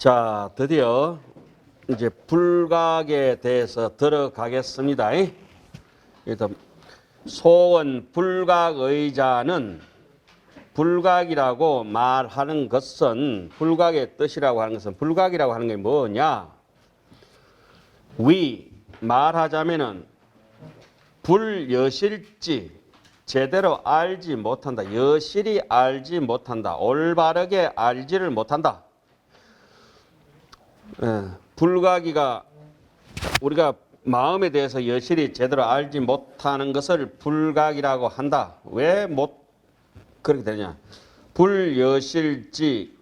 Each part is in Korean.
자, 드디어 이제 불각에 대해서 들어가겠습니다. 일단 소원 불각의자는 불각이라고 말하는 것은 불각의 뜻이라고 하는 것은 불각이라고 하는 게 뭐냐? 말하자면은 불여실지 제대로 알지 못한다. 여실히 알지 못한다. 올바르게 알지를 못한다. 불각이가 우리가 마음에 대해서 여실히 제대로 알지 못하는 것을 불각이라고 한다. 왜 못 그렇게 되냐? 불여실지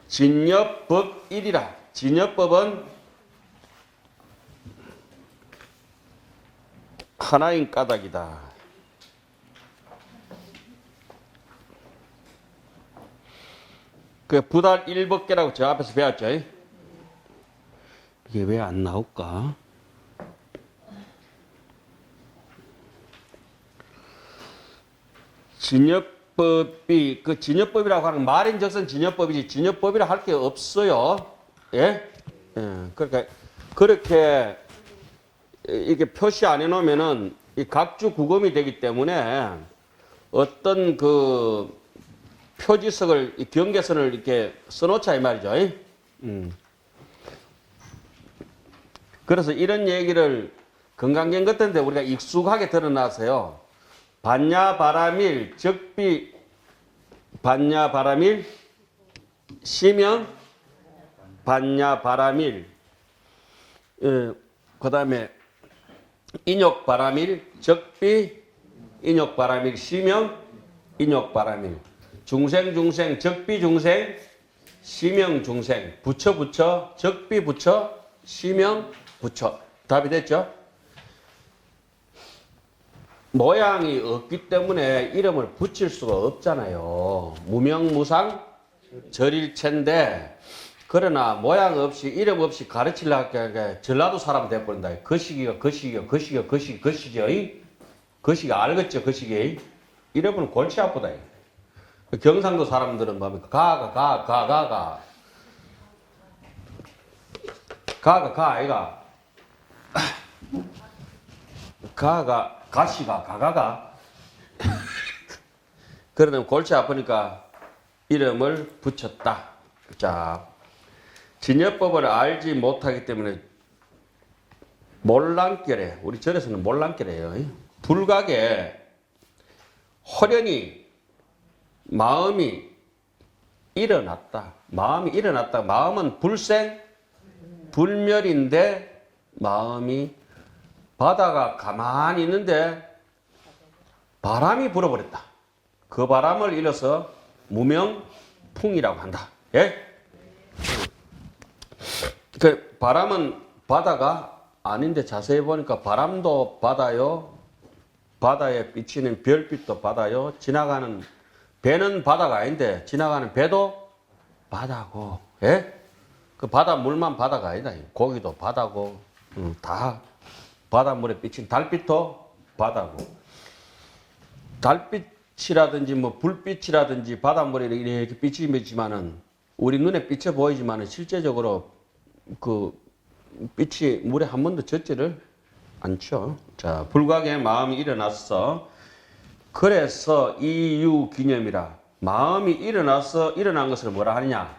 진여법이라. 진여법은 하나인 까닭이다. 그 부달 일법계라고 저 앞에서 배웠죠. 이게 왜 안 나올까? 진여법이 그 진여법이라고 하는 말인즉슨 진여법이지 진여법이라 할 게 없어요. 예? 그러니까 그렇게 이게 표시 안 해놓으면은 이 각주 구금이 되기 때문에 어떤 그 표지석을 경계선을 이렇게 써놓자 이 말이죠. 그래서 이런 얘기를 건강경 같은데 우리가 익숙하게 드러나서요. 반야바라밀 적비 반야바라밀 시명 반야바라밀 그 다음에 인욕바라밀 적비 인욕바라밀 시명 인욕바라밀 중생 적비 중생 시명 중생 부처 적비 부처 시명 부처. 답이 됐죠? 모양이 없기 때문에 이름을 붙일 수가 없잖아요. 무명무상 절일체인데 그러나 모양 없이 이름 없이 가르치려고 하니까 전라도 사람 돼버린다. 거시기가 알겠죠? 거시기 이름은 골치 아프다. 경상도 사람들은 뭡니까? 가가 아이가 가가가 그러면 골치 아프니까 이름을 붙였다. 자, 진여법을 알지 못하기 때문에 몰랑결에 우리 절에서는 몰랑결이에요. 불각에 호련히 마음이 일어났다. 마음은 불생 불멸인데 마음이 바다가 가만히 있는데 바람이 불어버렸다. 그 바람을 일어서 무명풍이라고 한다. 예? 그 바람은 바다가 아닌데 자세히 보니까 바람도 바다요. 바다에 비치는 별빛도 바다요. 지나가는 배는 바다가 아닌데 지나가는 배도 바다고. 예? 그 바닷물만 바다가 아니다. 고기도 바다고, 다 바닷물에 비친 달빛도 바다고. 달빛이라든지 뭐 불빛이라든지 바닷물에 이렇게 빛이 비치면은 우리 눈에 비쳐 보이지만은 실제적으로 그 빛이 물에 한 번도 젖지를 않죠. 자, 불각의 마음이 일어났어. 그래서 이유기념이라 마음이 일어난 것을 뭐라 하느냐?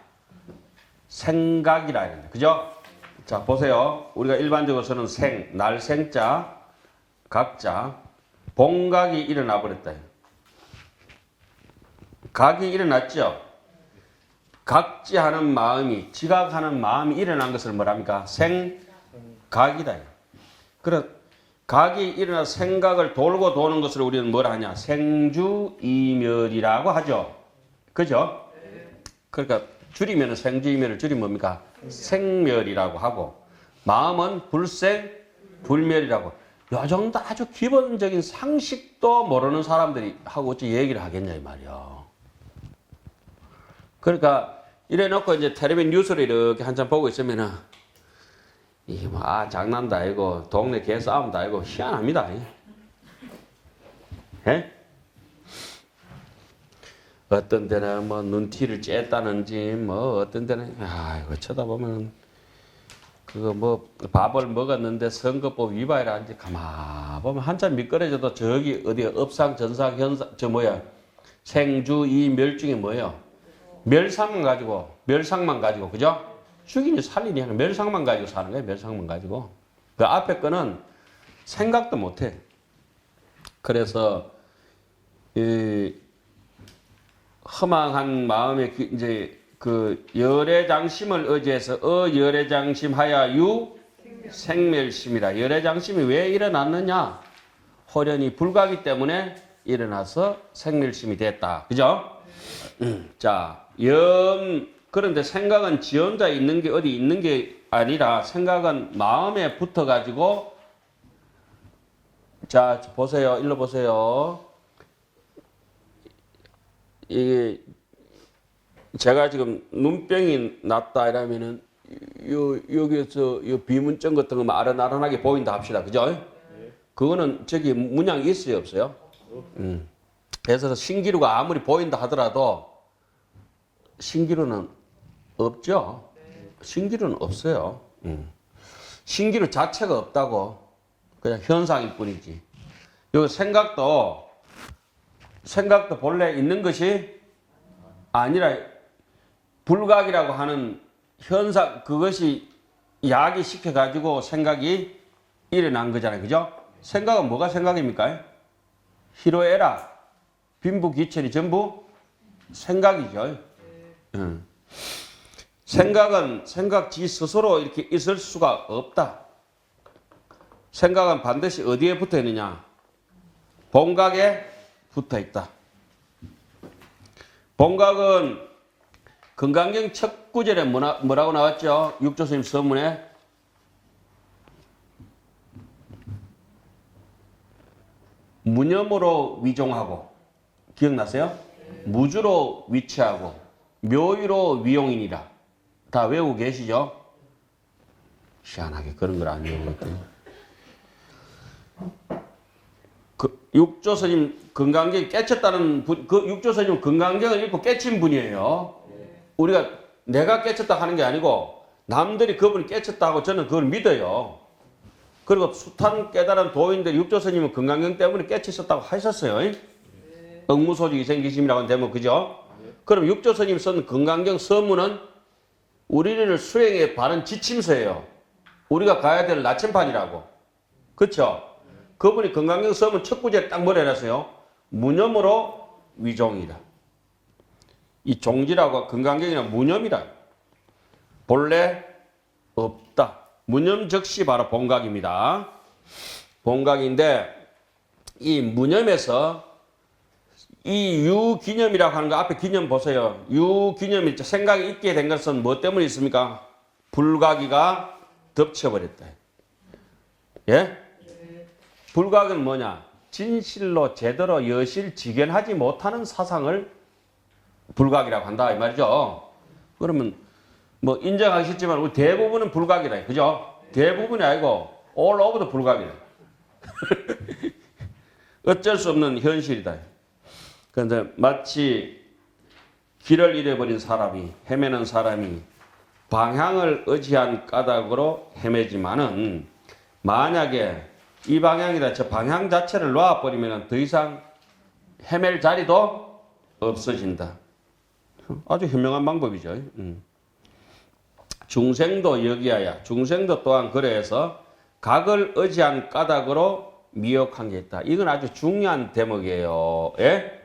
생각이라 했는데, 그죠? 자, 보세요. 우리가 일반적으로서는 날생자, 각자, 본각이 일어나 버렸다. 각이 일어났죠? 각지하는 마음이, 지각하는 마음이 일어난 것을 뭐랍니까? 생각이다. 그래, 각이 일어나 생각을 돌고 도는 것을 우리는 뭐라 하냐? 생주이멸이라고 하죠. 그죠? 그러니까 줄이면 생주이멸을 줄이면 뭡니까? 생멸이라고 하고 마음은 불생 불멸이라고. 요 정도 아주 기본적인 상식도 모르는 사람들이 하고 어찌 얘기를 하겠냐 이 말이야. 그러니까 이래 놓고 이제 텔레비전 뉴스를 이렇게 한참 보고 있으면은 이게 뭐 장난도 아니고 동네 개싸움도 아니고 희한합니다. 예? 어떤 데는 뭐 눈티를 쬐다는지 뭐 어떤 데는 이거 쳐다보면 그거 뭐 밥을 먹었는데 선거법 위반이라는지 가만 보면 한참 미끄러져도 저기 어디 업상 전상 현상 저 뭐야 생주 이 멸중이 뭐예요? 멸상만 가지고 그죠? 죽이니 살리니 하는 멸상만 가지고 사는 거예요. 멸상만 가지고 그 앞에 거는 생각도 못해. 그래서 이 허망한 마음에 이제 그 열애장심을 의지해서 열애장심하야 유 생멸심이라. 열애장심이 왜 일어났느냐? 호련히 불가기 때문에 일어나서 생멸심이 됐다. 그죠? 자, 그런데 생각은 지 혼자 있는 게 어디 있는 게 아니라 생각은 마음에 붙어 가지고 자, 보세요. 일로 보세요. 이게 제가 지금 눈병이 났다 이러면은 여기에서 비문증 같은 거 아른아른하게 보인다 합시다. 그죠? 그거는 저기 문양이 있어요, 없어요? 그래서 신기루가 아무리 보인다 하더라도 신기루는 없죠? 신기루는 없어요. 신기루 자체가 없다고. 그냥 현상일 뿐이지. 요 생각도 본래 있는 것이 아니라 불각이라고 하는 현상, 그것이 야기시켜가지고 생각이 일어난 거잖아요. 그죠? 생각은 뭐가 생각입니까? 희로애락, 빈부귀천이 전부 생각이죠. 생각은 생각 지 스스로 이렇게 있을 수가 없다. 생각은 반드시 어디에 붙어 있느냐? 본각에 붙어 있다. 본각은 금강경 첫 구절에 뭐라고 나왔죠? 육조스님 서문에 무념으로 위종하고 기억나세요? 무주로 위치하고 묘유로 위용이니라. 다 외우고 계시죠? 희한하게 그런 걸 안 외우거든요. 그 육조스님 금강경 깨쳤다는 분, 그 육조스님 금강경을 읽고 깨친 분이에요. 우리가 내가 깨쳤다 하는 게 아니고 남들이 그분이 깨쳤다고 저는 그걸 믿어요. 그리고 숱한 깨달은 도인들이 육조스님은 금강경 때문에 깨치셨다고 하셨어요. 억무소직이 생기심이라고 되면 그죠? 그럼 육조스님 쓴 금강경 서문은 우리를 수행에 바른 지침서예요. 우리가 가야 될 나침판이라고. 그렇죠? 그분이 금강경 서문 첫 구절에 딱 뭐라 해놨어요? 무념으로 위종이라. 이 종지라고 금강경이나 무념이라. 본래 없다. 무념 즉시 바로 본각입니다. 본각인데 이 무념에서 이 유기념이라고 하는 거 앞에 기념 보세요. 유기념이 생각이 있게 된 것은 뭐 때문에 있습니까? 불가기가 덮쳐버렸다. 예? 불각은 뭐냐? 진실로 제대로 여실 직연하지 못하는 사상을 불각이라고 한다 이 말이죠. 그러면 뭐 인정하시겠지만 우리 대부분은 불각이다. 그죠? 대부분이 아니고 all over the 불각이다. 어쩔 수 없는 현실이다. 그런데 마치 길을 잃어버린 사람이 헤매는 사람이 방향을 의지한 까닭으로 헤매지만은 만약에 이 방향이다 저 방향 자체를 놓아버리면 더 이상 헤맬 자리도 없어진다. 아주 현명한 방법이죠. 중생도 여기야야. 중생도 또한 그래서 각을 의지한 까닭으로 미혹한 게 있다. 이건 아주 중요한 대목이에요. 예?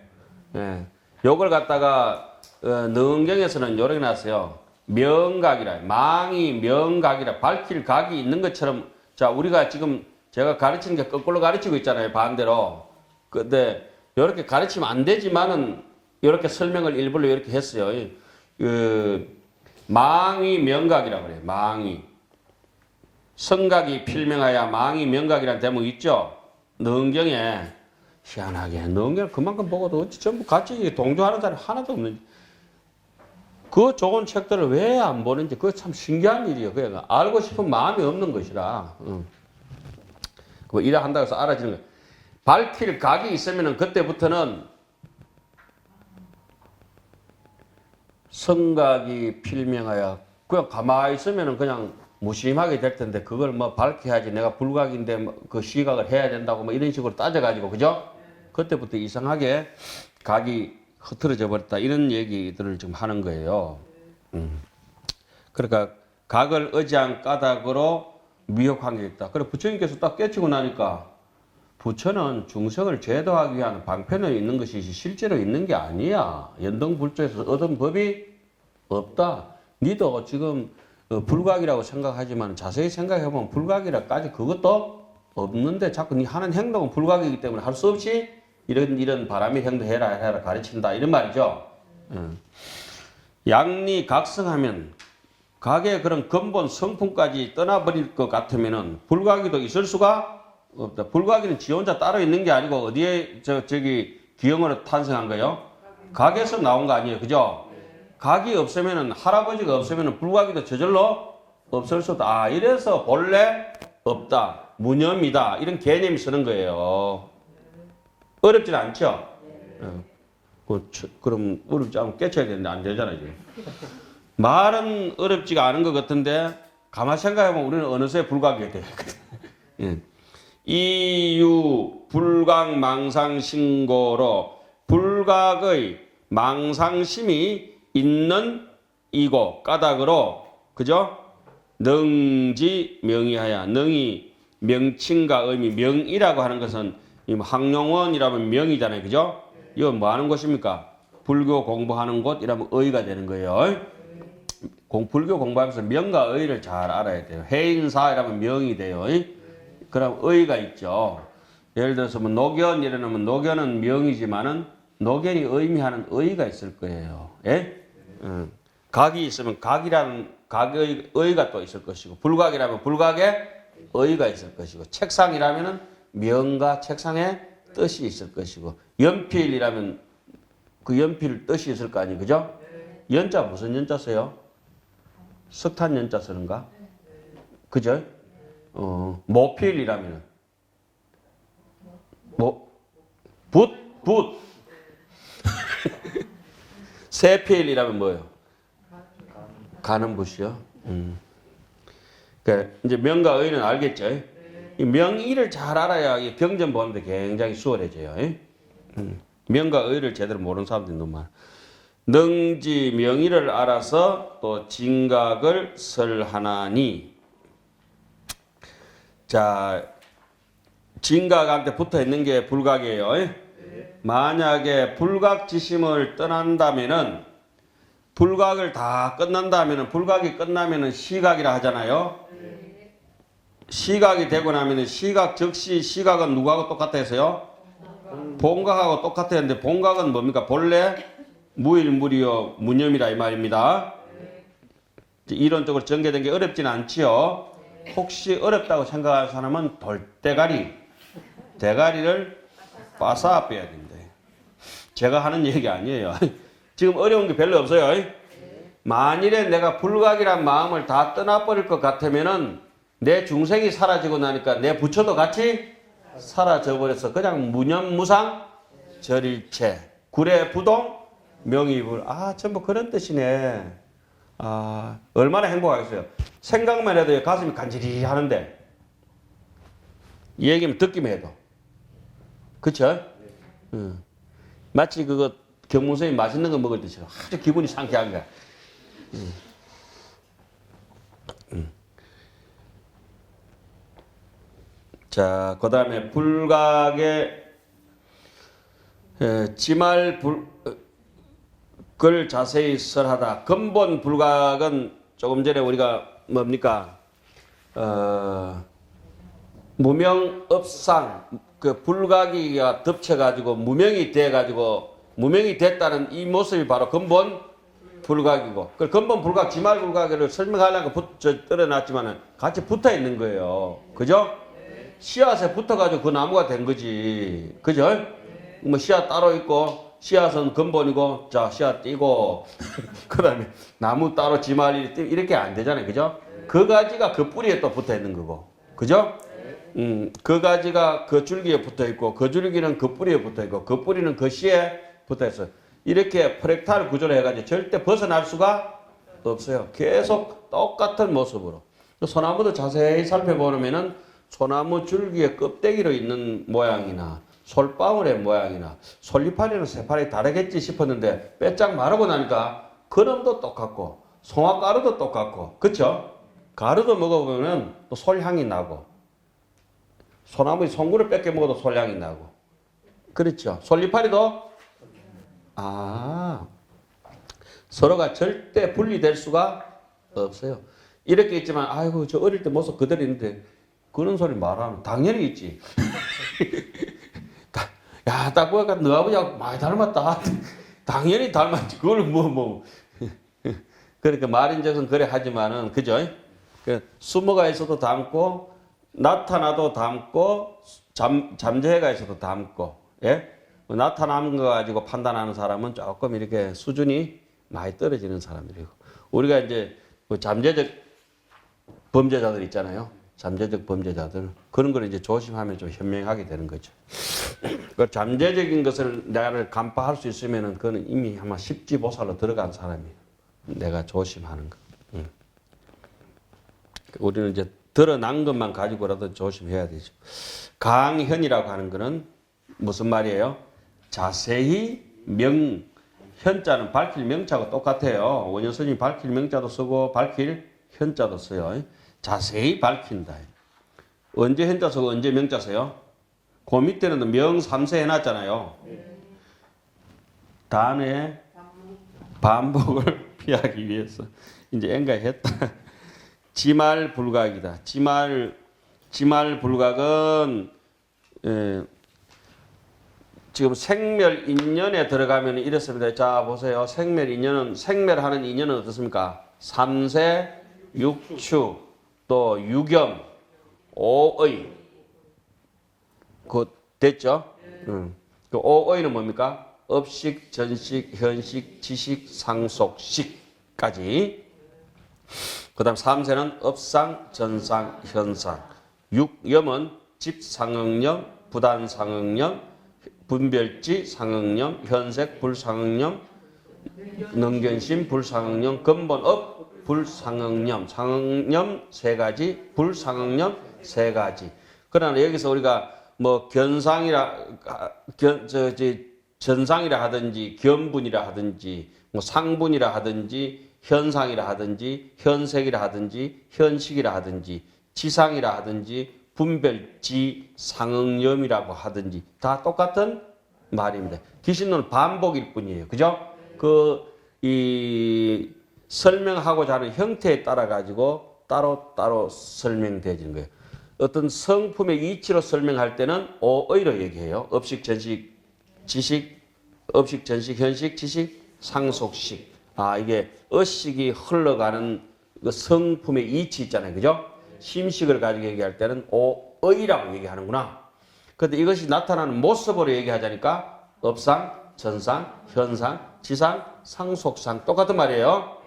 예. 요걸 갖다가 능경에서는 요렇게 나왔어요. 명각이라. 망이 명각이라. 밝힐 각이 있는 것처럼 자 우리가 지금 제가 가르치는 게 거꾸로 가르치고 있잖아요. 반대로. 근데 요렇게 가르치면 안 되지만은 요렇게 설명을 일부러 이렇게 했어요. 망이 명각이라고 그래요. 망이. 성각이 필명하여 망이 명각이라는 대목이 있죠. 능경에 희한하게 능경 그만큼 보고도 어찌 전부 같이 동조하는 사람이 하나도 없는지 그 좋은 책들을 왜 안 보는지 그거 참 신기한 일이에요. 그러니까 알고 싶은 마음이 없는 것이라. 뭐 이래 한다고 해서 알아지는 거예요. 밝힐 각이 있으면 그때부터는 성각이 필명하여 그냥 가만히 있으면은 그냥 무심하게 될 텐데 그걸 뭐 밝혀야지 내가 불각인데 뭐그 시각을 해야 된다고 뭐 이런 식으로 따져가지고 그죠? 그때부터 이상하게 각이 흐트러져 버렸다 이런 얘기들을 지금 하는 거예요. 그러니까 각을 의지한 까닭으로 미혹한 게 있다. 그래 부처님께서 딱 깨치고 나니까 부처는 중생을 제도하기 위한 방편에 있는 것이 실제로 있는 게 아니야. 연등불조에서 얻은 법이 없다. 니도 지금 불각이라고 생각하지만 자세히 생각해보면 불각이라까지 그것도 없는데 자꾸 니 하는 행동은 불각이기 때문에 할 수 없이 이런 바람이 행동해라 가르친다 이런 말이죠. 양리 각성하면 각의 그런 근본 성품까지 떠나버릴 것 같으면은 불각이도 있을 수가 없다. 불각이는 지 혼자 따로 있는 게 아니고 어디에 저기 기형으로 탄생한 거예요? 각에서 나온 거 아니에요, 그죠? 각이 없으면은 할아버지가 없으면은 불각이도 저절로 없을 수도. 아 이래서 본래 없다, 무념이다 이런 개념이 쓰는 거예요. 어렵진 않죠? 그럼 어렵지 않으면 깨쳐야 되는데 안 되잖아요 지금. 말은 어렵지가 않은 것 같은데 가만 생각해보면 우리는 어느새 불각이 돼요. 이유 불각 망상신고로 불각의 망상심이 있는 이고 까닭으로 그죠? 능지 명의하야. 능이 명칭과 의미. 명이라고 하는 것은 학용원이라면 명이잖아요, 그죠? 이건 뭐 하는 곳입니까? 불교 공부하는 곳 이라면 의가 되는 거예요. 불교 공부하면서 명과 의를 잘 알아야 돼요. 해인사 이라면 명이 돼요. 그럼 의가 있죠. 예를 들어서 뭐 노견 이러면 노견은 명이지만은 노견이 의미하는 의가 있을 거예요. 예? 각이 있으면 각이라는 각의 의가 또 있을 것이고 불각이라면 불각의 의가 있을 것이고 책상이라면은 명과 책상의 뜻이 있을 것이고 연필이라면 그 연필 뜻이 있을 거 아니에요, 그죠? 연자 무슨 연자 써요? 석탄 연자 쓰는가? 그죠? 모필이라면은 붓 세필이라면 뭐예요? 가는 붓이요. 그러니까 이제 명과 의는 알겠죠? 이 명의를 잘 알아야 경전 보는데 굉장히 수월해져요. 명과 의를 제대로 모르는 사람들이 너무 많아. 능지 명의를 알아서 또 진각을 설하나니. 자, 진각한테 붙어 있는 게 불각이에요. 만약에 불각지심을 떠난다면은 불각을 다 끝난다면은 불각이 끝나면은 시각이라 하잖아요. 시각이 되고 나면은 시각 즉시 시각은 누구하고 똑같아 해서요? 본각하고 똑같아 했는데 본각은 뭡니까? 본래 무일무리요 무념이라 이 말입니다. 이론적으로 전개된 게 어렵진 않지요. 혹시 어렵다고 생각하는 사람은 대가리를 빠싸 빼야 된다. 제가 하는 얘기 아니에요. 지금 어려운 게 별로 없어요. 만일에 내가 불각이란 마음을 다 떠나버릴 것 같으면은 내 중생이 사라지고 나니까 내 부처도 같이 사라져버려서 그냥 무념무상 절일체 구례부동 명의불. 아 전부 그런 뜻이네. 아 얼마나 행복하겠어요. 생각만 해도 가슴이 간질이 하는데 이 얘기면 듣기만 해도 그쵸? 마치 그거 경문선이 맛있는 거 먹을 듯이 아주 기분이 상쾌한 거야. 자, 그 다음에 불각의 지말불을 자세히 설하다. 근본 불각은 조금 전에 우리가 뭡니까? 무명업상 그 불각이가 덮쳐가지고 무명이 돼가지고 무명이 됐다는 이 모습이 바로 근본 불각이고 그 근본 불각 지말 불각을 설명하려고 떨어놨지만은 같이 붙어 있는 거예요. 그죠? 씨앗에 붙어가지고 그 나무가 된 거지. 그죠? 뭐 씨앗 따로 있고 씨앗은 근본이고 자 씨앗 띄고 그 다음에 나무 따로 지말이 이렇게 안 되잖아요. 그죠? 그 가지가 그 뿌리에 또 붙어 있는 거고. 그죠? 그 가지가 그 줄기에 붙어 있고 그 줄기는 그 뿌리에 붙어 있고 그 뿌리는 그 씨에 붙어 있어요. 이렇게 프랙탈 구조로 해가지고 절대 벗어날 수가 없어요. 계속 똑같은 모습으로. 소나무도 자세히 살펴보면은 소나무 줄기의 껍데기로 있는 모양이나 솔방울의 모양이나 솔잎알이나 새파리 다르겠지 싶었는데 빼짝 마르고 나니까 그놈도 똑같고 송화가루도 똑같고 그쵸? 가루도 먹어보면 또 솔향이 나고 소나무의 송구를 뺏겨 먹어도 솔향이 나고 그렇죠? 솔잎알이도 서로가 절대 분리될 수가 없어요. 이렇게 있지만 아이고 저 어릴 때 모습 그대로 있는데 그런 소리 말하면 당연히 있지. 야, 딱 보니까 너 아버지하고 많이 닮았다. 당연히 닮았지. 그걸 그러니까 말인즉슨 그래 하지만은 그죠? 숨어가 있어도 닮고 나타나도 닮고 잠재가 있어도 닮고 예? 나타나는 거 가지고 판단하는 사람은 조금 이렇게 수준이 많이 떨어지는 사람들이고 우리가 이제 그 잠재적 범죄자들 있잖아요. 잠재적 범죄자들 그런 걸 이제 조심하면 좀 현명하게 되는 거죠. 그 잠재적인 것을 나를 간파할 수 있으면은 그는 이미 아마 십지보살로 들어간 사람이에요. 내가 조심하는 거. 우리는 이제 드러난 것만 가지고라도 조심해야 되죠. 강현이라고 하는 거는 무슨 말이에요? 자세히 현자는 밝힐 명자가 똑같아요. 원효 스님이 밝힐 명자도 쓰고 밝힐 현자도 써요. 자세히 밝힌다. 언제 현자 쓰고 언제 명자 써요? 그 밑에는 명 3세 해놨잖아요. 단의 반복을 피하기 위해서 이제 엔가했다. 지말 불각이다. 지말 불각은 지금 생멸 인연에 들어가면 이렇습니다. 자 보세요. 생멸 인연은 생멸하는 인연은 어떻습니까? 3세, 6추, 또 유겸, 5의. 그 됐죠? 그 5의는 뭡니까? 업식, 전식, 현식, 지식, 상속식까지. 그 다음 3세는 업상, 전상, 현상. 6염은 집상응념, 부단상응념, 분별지, 상응념, 현색, 불상응념, 능견심, 불상응념, 근본업, 불상응념, 상응념 세 가지, 불상응념 세 가지. 그러나 여기서 우리가 뭐 전상이라 하든지, 견분이라 하든지, 뭐 상분이라 하든지, 현상이라 하든지, 현색이라 하든지, 현식이라 하든지, 지상이라 하든지, 분별지, 상응념이라고 하든지 다 똑같은 말입니다. 귀신론은 반복일 뿐이에요. 그죠? 설명하고자 하는 형태에 따라 가지고 따로 설명되어지는 거예요. 어떤 성품의 이치로 설명할 때는 오의로 얘기해요. 업식, 전식, 지식, 업식, 전식, 현식, 지식, 상속식. 이게 어식이 흘러가는 그 성품의 이치 있잖아요. 그죠? 심식을 가지고 얘기할 때는 오의라고 얘기하는구나. 그런데 이것이 나타나는 모습으로 얘기하자니까 업상, 전상, 현상, 지상, 상속상 똑같은 말이에요.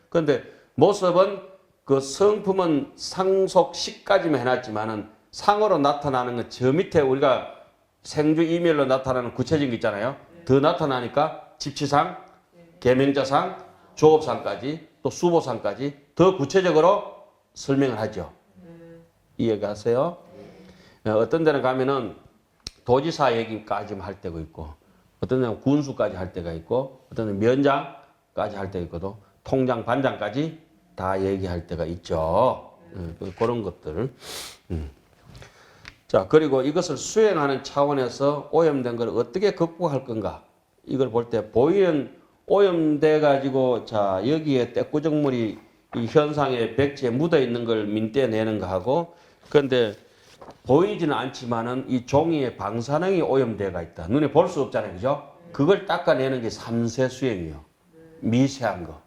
그런데 모습은 그 성품은 상속식까지만 해놨지만은 상으로 나타나는 건 저 밑에 우리가 생주 이멸로 나타나는 구체적인 게 있잖아요. 더 나타나니까 집치상, 계명자상, 조업상까지 또 수보상까지 더 구체적으로 설명을 하죠. 이해가세요? 어떤 데는 가면은 도지사 얘기까지 할 때가 있고 어떤 데는 군수까지 할 때가 있고 어떤 데는 면장까지 할 때가 있거든. 통장, 반장까지 다 얘기할 때가 있죠. 그런 것들. 자, 그리고 이것을 수행하는 차원에서 오염된 걸 어떻게 극복할 건가? 이걸 볼 때 보이는 오염돼 가지고 자 여기에 떼꾸정물이 이 현상의 백지에 묻어 있는 걸 민떼내는 거하고 그런데 보이지는 않지만은 이 종이의 방사능이 오염돼가 있다. 눈에 볼 수 없잖아요, 그죠? 그걸 닦아내는 게 삼세 수행이요. 미세한 거.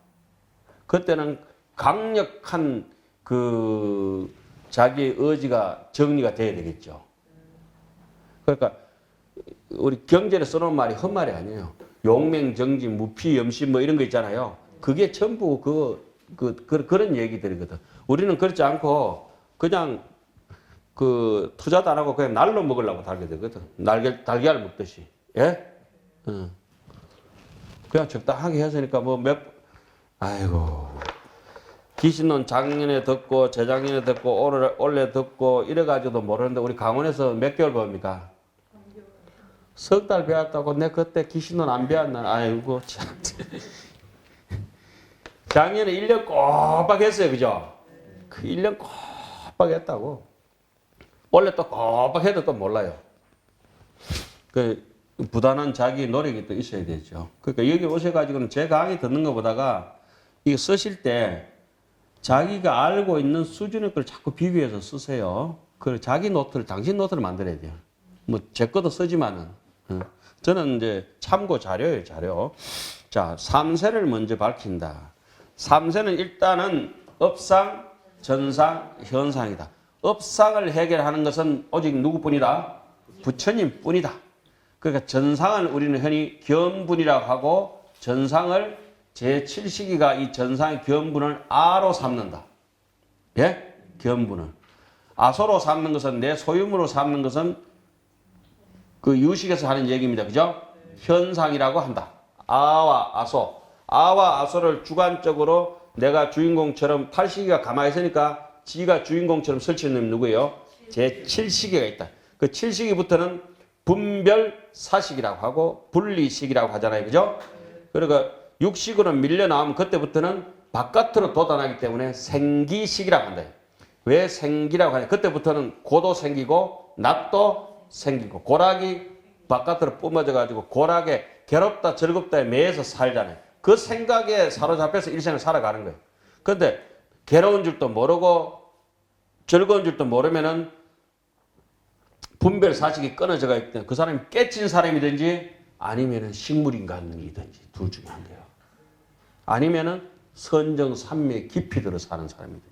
그때는 강력한 그 자기의 의지가 정리가 돼야 되겠죠. 그러니까 우리 경전에 써놓은 말이 헛말이 아니에요. 용맹, 정지, 무피, 염심 뭐 이런 거 있잖아요. 그게 전부 그런 얘기들이거든. 우리는 그렇지 않고 그냥 그 투자도 안 하고 그냥 날로 먹으려고 달게 되거든. 달걀 먹듯이. 예? 그냥 적당하게 했으니까 아이고. 귀신론 작년에 듣고 재작년에 듣고 올해 듣고 이래가지고도 모르는데 우리 강원에서 몇 개월 배웁니까? 석 달 배웠다고 내 그때 귀신론 안 배웠나? 아이고 참. 작년에 1년 꼬박 했어요. 그죠? 그 1년 꼬박 했다고. 원래 또 꼬박 해도 또 몰라요. 그 부단한 자기 노력이 또 있어야 되죠. 그러니까 여기 오셔가지고는 제 강의 듣는 것보다가 이거 쓰실 때 자기가 알고 있는 수준의 걸 자꾸 비교해서 쓰세요. 그 자기 노트를, 당신 노트를 만들어야 돼요. 뭐 제 것도 쓰지만은. 저는 이제 참고 자료예요, 자료. 자, 3세를 먼저 밝힌다. 3세는 일단은 업상, 전상, 현상이다. 업상을 해결하는 것은 오직 누구뿐이다? 부처님 뿐이다. 그러니까 전상은 우리는 흔히 견분이라고 하고 전상을 제7시기가 이 전상의 견분을 아로 삼는다. 예? 견분을. 아소로 삼는 것은 내 소유물로 삼는 것은 그 유식에서 하는 얘기입니다. 그죠? 현상이라고 한다. 아와 아소. 아와 아소를 주관적으로 내가 주인공처럼 8시기가 가만히 있으니까 지가 주인공처럼 설치는 놈이 누구예요? 제7시기가 있다. 그 7시기부터는 분별사식이라고 하고 분리식이라고 하잖아요. 그죠? 그러니까 6식으로 밀려 나오면 그때부터는 바깥으로 돋아나기 때문에 생기식이라고 한다. 왜 생기라고 하냐? 그때부터는 고도 생기고 낮도 생기고 고락이 바깥으로 뿜어져 가지고 고락에 괴롭다 즐겁다에 매여서 살잖아요. 그 생각에 사로잡혀서 일생을 살아가는 거예요. 그런데 괴로운 줄도 모르고 즐거운 줄도 모르면은 분별 사식이 끊어져가 있기 때문에 그 사람이 깨친 사람이든지 아니면은 식물인간이든지 둘 중에 한 개요. 아니면은 선정 산미에 깊이 들어 사는 사람이든지.